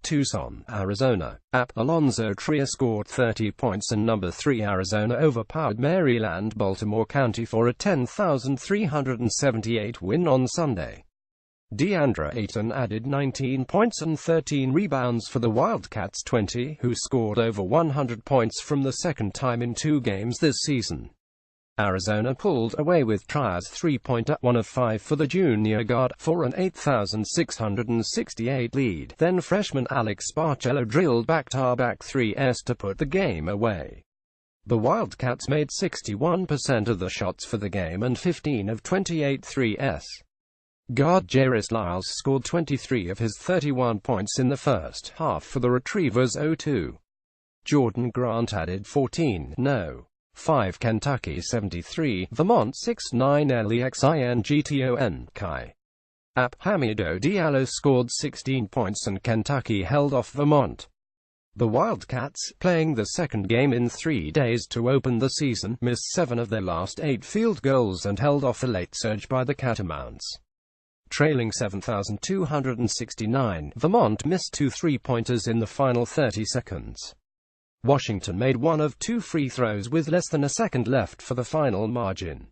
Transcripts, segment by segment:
Tucson, Arizona. Allonzo Trier scored 30 points and number 3 Arizona overpowered Maryland-Baltimore Co for a 10,378 win on Sunday. DeAndre Ayton added 19 points and 13 rebounds for the Wildcats 20, who scored over 100 points from the second time in 2 games this season. Arizona pulled away with Trier's three-pointer, 1 of 5 for the junior guard, for an 8,668 lead. Then freshman Alex Barcello drilled back-to-back 3s to put the game away. The Wildcats made 61% of the shots for the game and 15 of 28 3s. Guard Ariz Lyles scored 23 of his 31 points in the first half for the Retrievers 0-2. Jordan Grant added 14, 5 Kentucky 73, Vermont 69 Lexington Chi. Hamidou Diallo scored 16 points and Kentucky held off Vermont. The Wildcats, playing the second game in 3 days to open the season, missed 7 of their last 8 field goals and held off a late surge by the Catamounts. Trailing 7,269, Vermont missed 2 three-pointers in the final 30 seconds. Washington made 1 of 2 free throws with less than a second left for the final margin.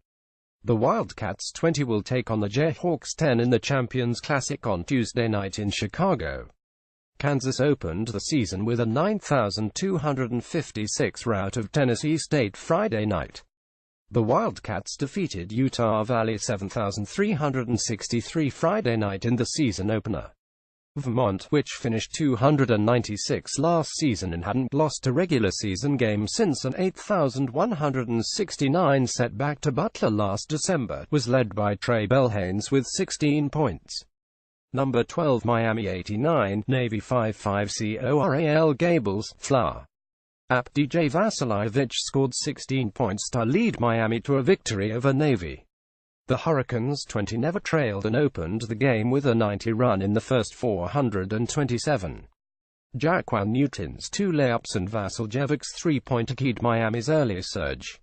The Wildcats 20 will take on the Jayhawks 10 in the Champions Classic on Tuesday night in Chicago. Kansas opened the season with a 9,256 rout of Tennessee State Friday night. The Wildcats defeated Utah Valley 7,363 Friday night in the season opener. Vermont, which finished 296 last season and hadn't lost a regular season game since an 8,169 setback to Butler last December, was led by Trey Belhanes with 16 points. Number 12 Miami 89, Navy 55 Coral Gables, Flower. DJ Vasiljevic scored 16 points to lead Miami to a victory over Navy. The Hurricanes 20 never trailed and opened the game with a 90 run in the first 427. Jaquan Newton's 2 layups and Vasiljevic's 3-pointer keyed Miami's early surge.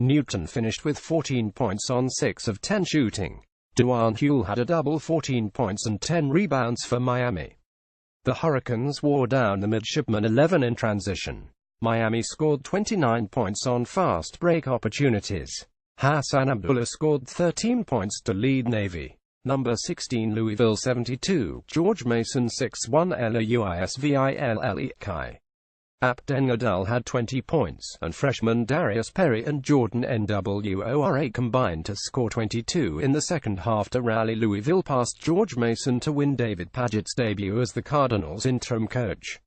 Newton finished with 14 points on 6 of 10 shooting. Duane Huell had a double 14 points and 10 rebounds for Miami. The Hurricanes wore down the midshipmen 11 in transition. Miami scored 29 points on fast break opportunities. Hassan Abdullah scored 13 points to lead Navy. Number 16 Louisville 72, George Mason 6-1 Louisville Chi. Dengadal had 20 points, and freshmen Darius Perry and Jordan Nwora combined to score 22 in the second half to rally Louisville past George Mason to win David Padgett's debut as the Cardinals' interim coach.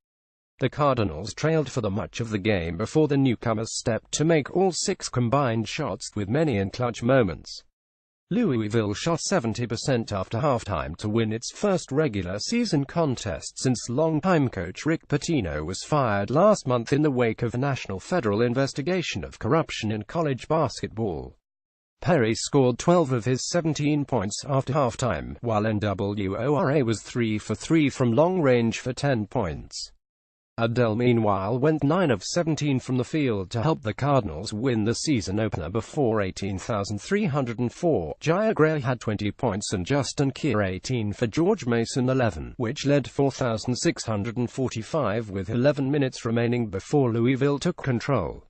The Cardinals trailed for much of the game before the newcomers stepped to make all 6 combined shots, with many in clutch moments. Louisville shot 70% after halftime to win its first regular season contest since longtime coach Rick Pitino was fired last month in the wake of a national federal investigation of corruption in college basketball. Perry scored 12 of his 17 points after halftime, while Nwora was 3 for 3 from long range for 10 points. Adele meanwhile went 9 of 17 from the field to help the Cardinals win the season opener before 18,304. Jaya Gray had 20 points and Justin Kier 18 for George Mason 11, which led 4,645 with 11 minutes remaining before Louisville took control.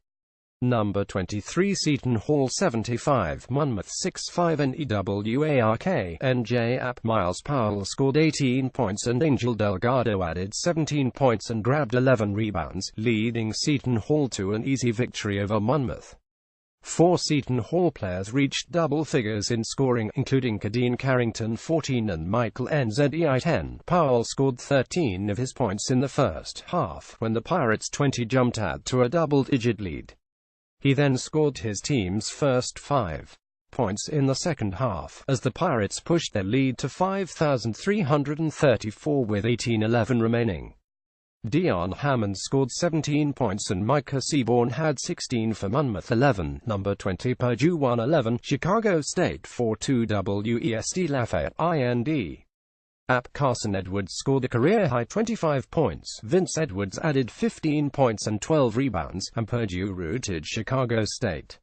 Number 23 Seton Hall 75, Monmouth 65 NEWARK, NJ. Miles Powell scored 18 points and Angel Delgado added 17 points and grabbed 11 rebounds, leading Seton Hall to an easy victory over Monmouth. 4 Seton Hall players reached double figures in scoring, including Kadeen Carrington 14 and Michael Nzei 10. Powell scored 13 of his points in the first half, when the Pirates' 20 jumped out to a double-digit lead. He then scored his team's first 5 points in the second half, as the Pirates pushed their lead to 5,334 with 18:11 remaining. Dion Hammond scored 17 points and Micah Seaborn had 16 for Monmouth 11. Number 20 Purdue 111, Chicago State 4-2 WEST Lafayette IND. Carson Edwards scored a career-high 25 points, Vince Edwards added 15 points and 12 rebounds, and Purdue routed Chicago State.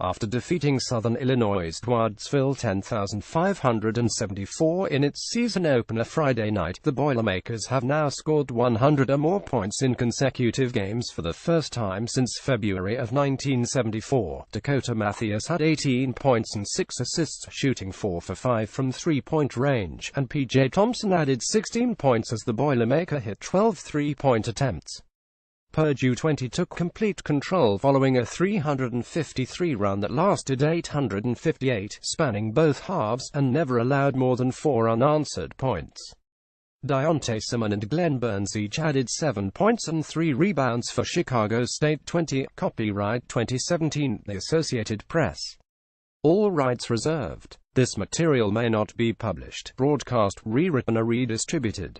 After defeating Southern Illinois' Edwardsville 10,574 in its season opener Friday night, the Boilermakers have now scored 100 or more points in consecutive games for the first time since February of 1974. Dakota Mathias had 18 points and 6 assists, shooting 4 for 5 from three-point range, and P.J. Thompson added 16 points as the Boilermaker hit 12 three-point attempts. Purdue 20 took complete control following a 353 run that lasted 858, spanning both halves, and never allowed more than 4 unanswered points. Deontay Simon and Glenn Burns each added 7 points and 3 rebounds for Chicago State 20. Copyright 2017, The Associated Press. All rights reserved. This material may not be published, broadcast, rewritten or redistributed.